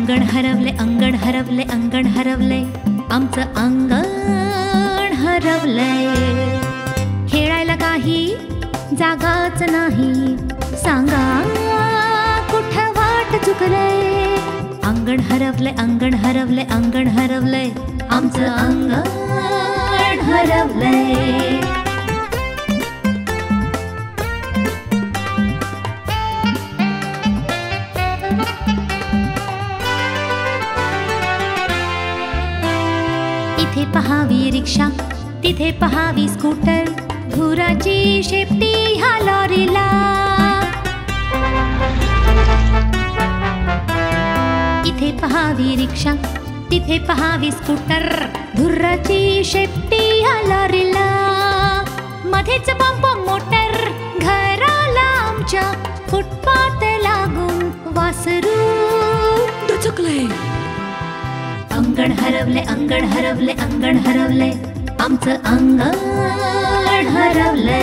अंगण हरवले, अंगण हरवले, अंगण हरवले, आमचं अंगण हरवले. खेळायला काही जागाच नाही, सांगा कुठं वाट चुकले. अंगण हरवले, अंगण हरवले, अंगण हरवले, आमचं अंगण हरवले. इथे पहावी रिक्षा, तिथे पहावी स्कूटर, धुराची शेपटी ह्या लॉरीला. इथे पहावी रिक्षा, तिथे पहावी स्कूटर, धुराची शेपटी ह्या लॉरीला. मध्येच पंप मोटर, घराला आमच्या फुटपाथ लागून वासरू दचकले. अंगण हरवले, अंगण हरवले, अंगण हरवले, आमचं अंगण हरवले.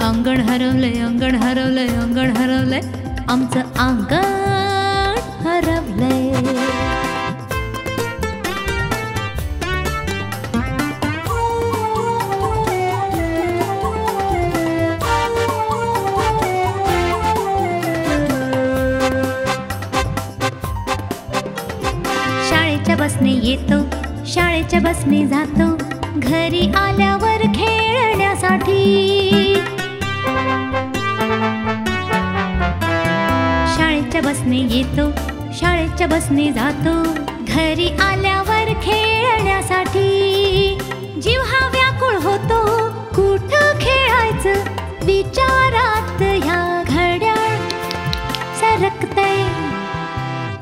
अंगण हरवले, अंगण हरवले, अंगण हरवले, आमचं अंगण हरवले. शाळेच्या बसने येतो, शाळेच्या बसने जातो, घरी आल्यावर खेळण्यासाठी. शाळेच्या बसने येतो, शाळेच्या बसने जातो, घरी आल्यावर खेळण्यासाठी. जीव हा व्याकुळ होतो, कुठं खेळायचं विचारात ह्या घड्याळ सरकते.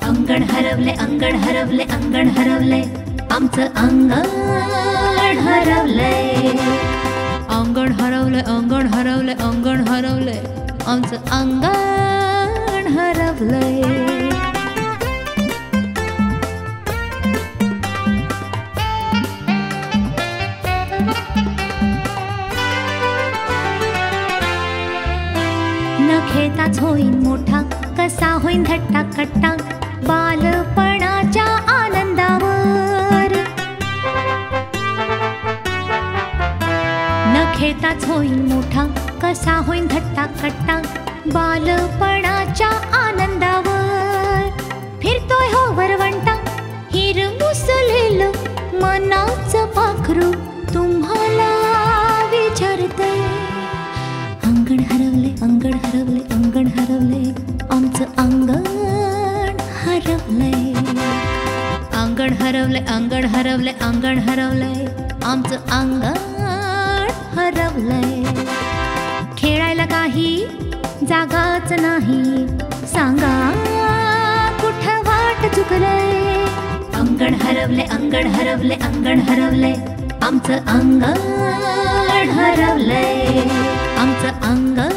अंगण हरवले, अंगण हरवले, अंगण हरवले, आमचं अंगण हरवले. अंगण हरवले, अंगण हरवले, अंगण हरवले, आमचं अंगण हरवले. न खेळताच होईन मोठा, कसा होईन धट्टा कट्टा, बालपणाच्या आनंदावर. न खेळताच होईन मोठा, कसा होईन धट्टा कट्टा, बालपणाच्या आनंदावर. फिरतोय हो वरवंटा, हिरमुसलेलं मनाचं पाखरू तुम्हाला विचारते. अंगण हरवले, अंगण हरवले, अंगण हरवले, आमचं अंगण हरवले. अंगण हरवले, अंगण हरवले, अंगण हरवले, आमचं अंगण हरवले. खेळायला काही जागाच नाही, सांगा कुठं वाट चुकले. अंगण हरवले, अंगण हरवले, अंगण हरवले, आमचं अंगण हरवले. आमचं अंगण